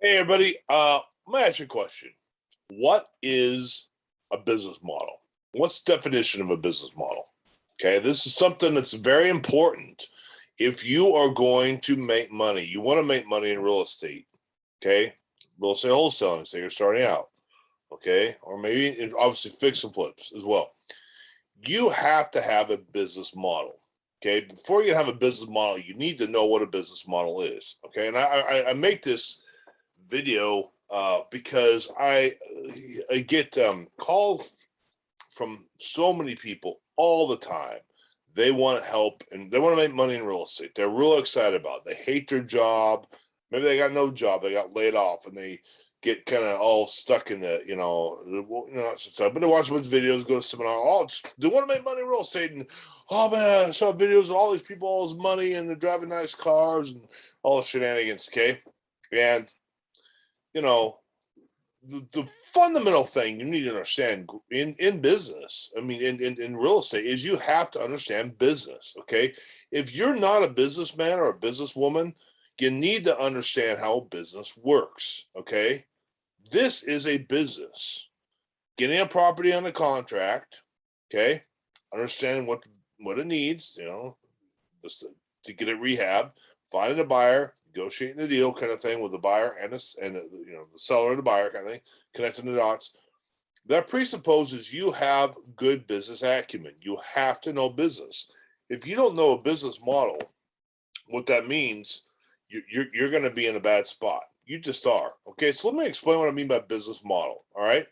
Hey everybody, I'm gonna ask you a question. What is a business model? What's the definition of a business model? Okay, this is something that's very important. If you are going to make money, you want to make money in real estate, okay? Real estate wholesaling, say you're starting out, okay? Or maybe obviously fix and flips as well. You have to have a business model. Okay, before you have a business model, you need to know what a business model is. Okay, and I make this video because I get calls from so many people all the time. They want help and they want to make money in real estate. They're real excited about it. They hate their job. Maybe they got no job. They got laid off and they get kind of all stuck in but they watch a bunch of videos, go to seminar. Oh, they want to make money in real estate, and oh man, I saw videos of all these people, all this money, and they're driving nice cars and all the shenanigans. Okay, and you know, the fundamental thing you need to understand in business, I mean, in real estate, is you have to understand business. Okay. If you're not a businessman or a businesswoman, you need to understand how business works. Okay. This is a business. Getting a property on a contract. Okay. Understanding what it needs, just to get it rehab, finding a buyer, negotiating the deal kind of thing with the buyer and the seller and the buyer kind of thing, connecting the dots. That presupposes you have good business acumen. You have to know business. If you don't know a business model, what that means, you're going to be in a bad spot. You just are. Okay, so let me explain what I mean by business model. All right.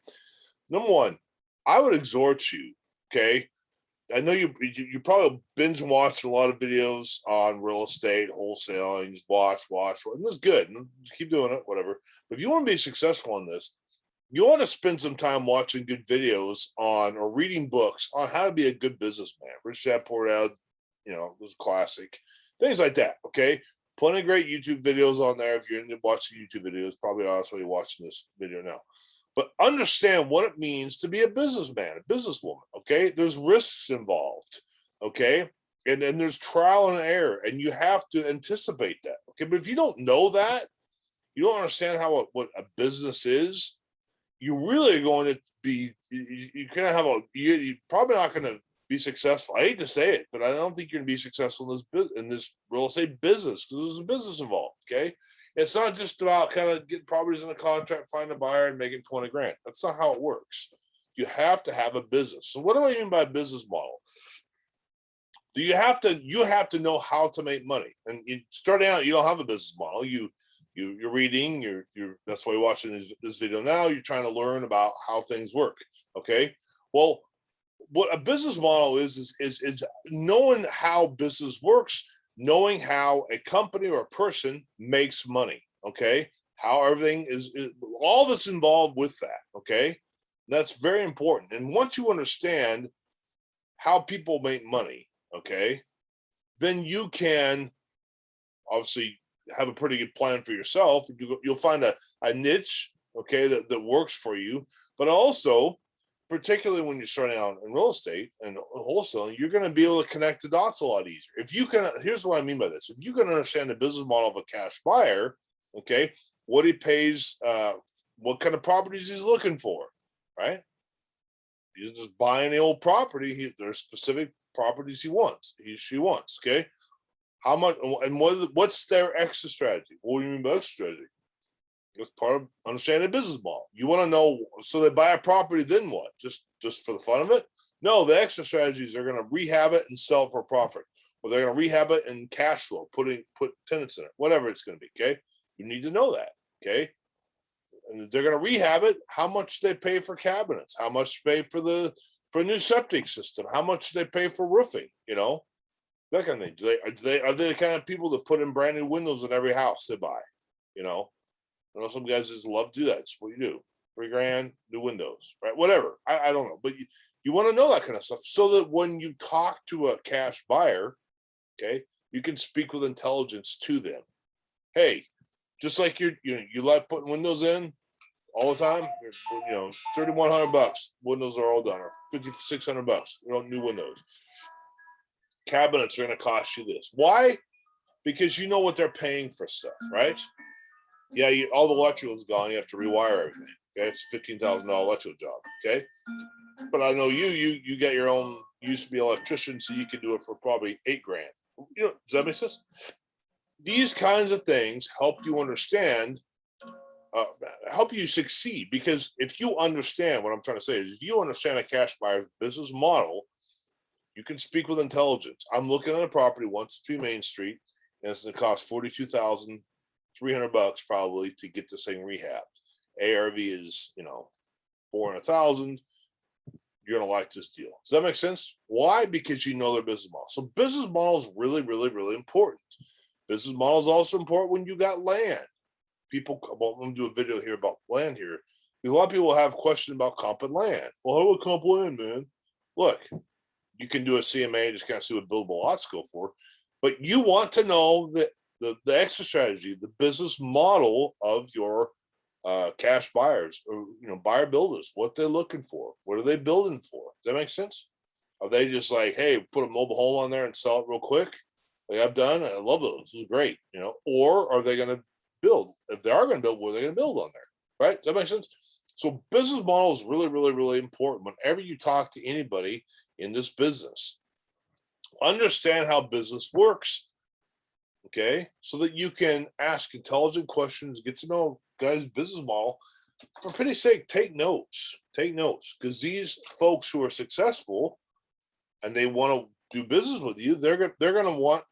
Number one, I would exhort you. Okay, I know you probably binge watched a lot of videos on real estate, wholesaling, just watch, and that's good. Keep doing it, whatever. But if you want to be successful in this, you want to spend some time watching good videos on or reading books on how to be a good businessman. Rich Dad Poor Dad, was classic. Things like that. Okay. Plenty of great YouTube videos on there. If you're into watching YouTube videos, probably honestly watching this video now, but understand what it means to be a businessman, a businesswoman. Okay, there's risks involved. Okay, and there's trial and error, and you have to anticipate that. Okay, but if you don't know that, you don't understand what a business is. You really are going to be you're going to have you're probably not going to be successful. I hate to say it, but I don't think you're going to be successful in this real estate business because there's a business involved. Okay, it's not just about kind of getting properties in a contract, find a buyer, and making 20 grand. That's not how it works. You have to have a business. So what do I mean by business model? Do you have to know how to make money? And starting out, you don't have a business model. You're reading. You're that's why you're watching this video now. You're trying to learn about how things work. Okay. Well, what a business model is knowing how business works, knowing how a company or a person makes money. Okay, how everything is all that's involved with that. Okay, that's very important. And once you understand how people make money, okay, then you can obviously have a pretty good plan for yourself. You'll find a niche, okay, that works for you, but also particularly when you're starting out in real estate and wholesaling, you're going to be able to connect the dots a lot easier. If you can, here's what I mean by this: if you can understand the business model of a cash buyer, okay, what he pays, what kind of properties he's looking for, right? He's just buying the old property. There's specific properties she wants, okay. How much and what's their exit strategy? What do you mean by exit strategy? That's part of understanding the business model. You want to know, so they buy a property, then what? Just for the fun of it? No, the extra strategies are going to rehab it and sell it for a profit, or they're going to rehab it and cash flow, put tenants in it, whatever it's going to be. Okay, you need to know that. Okay, and they're going to rehab it. How much they pay for cabinets? How much they pay for a new septic system? How much they pay for roofing? That kind of thing. Are they the kind of people that put in brand new windows in every house they buy? You know, I know some guys just love to do that. It's what you do. 3 grand, new windows, right? Whatever. I don't know. But you want to know that kind of stuff so that when you talk to a cash buyer, okay, you can speak with intelligence to them. Hey, just like you like putting windows in all the time, 3,100 bucks. Windows are all done, or 5,600 bucks. New windows. Cabinets are going to cost you this. Why? Because you know what they're paying for stuff, right? Yeah, all the electrical's gone. You have to rewire everything. Okay, it's $15,000 electrical job. Okay, but I know you get your own. You used to be an electrician, so you could do it for probably $8,000. Does that make sense? These kinds of things help you understand, uh, help you succeed. Because if you understand what I'm trying to say is, if you understand a cash buyer's business model, you can speak with intelligence. I'm looking at a property 123 Main Street, and it's going to cost $42,300 probably to get this thing rehabbed. ARV is 400,000. You're gonna like this deal. Does that make sense? Why? Because you know their business model. So business model is really, really, really important. Business model is also important when you got land. People, well, I'm gonna do a video here about land here. Because a lot of people have questions about comp and land. Well, how would comp land, man? Look, you can do a CMA, just kind of see what buildable lots go for. But you want to know that the exit strategy, the business model of your cash buyers, or buyer builders, what they're looking for, what are they building for? Does that make sense? Are they just like, hey, put a mobile home on there and sell it real quick, like I've done? I love those. This is great, Or are they going to build? If they are going to build, what are they going to build on there? Right? Does that make sense? So business model is really, really, really important. Whenever you talk to anybody in this business, understand how business works. Okay, so that you can ask intelligent questions, get to know guys' business model. For pity's sake, take notes. Take notes, because these folks who are successful and they want to do business with you, they're going to want,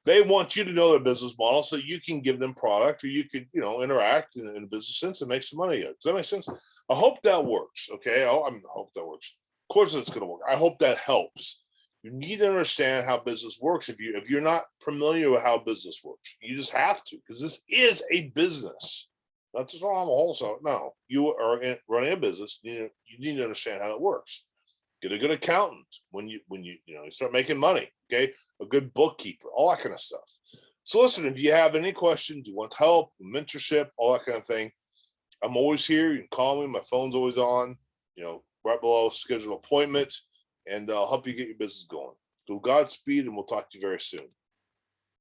they want you to know their business model so you can give them product, or you could, interact in a business sense and make some money. Does that make sense? I hope that works. Okay, I hope that works. Of course, it's going to work. I hope that helps. You need to understand how business works. If you're not familiar with how business works, you just have to, because this is a business. Not just, I'm a wholesaler. No, you are running a business. You need to understand how it works. Get a good accountant when you start making money. Okay, a good bookkeeper, all that kind of stuff. So listen, if you have any questions, you want help, mentorship, all that kind of thing, I'm always here. You can call me. My phone's always on. Right below, schedule an appointment, and I'll help you get your business going. So Godspeed, and we'll talk to you very soon.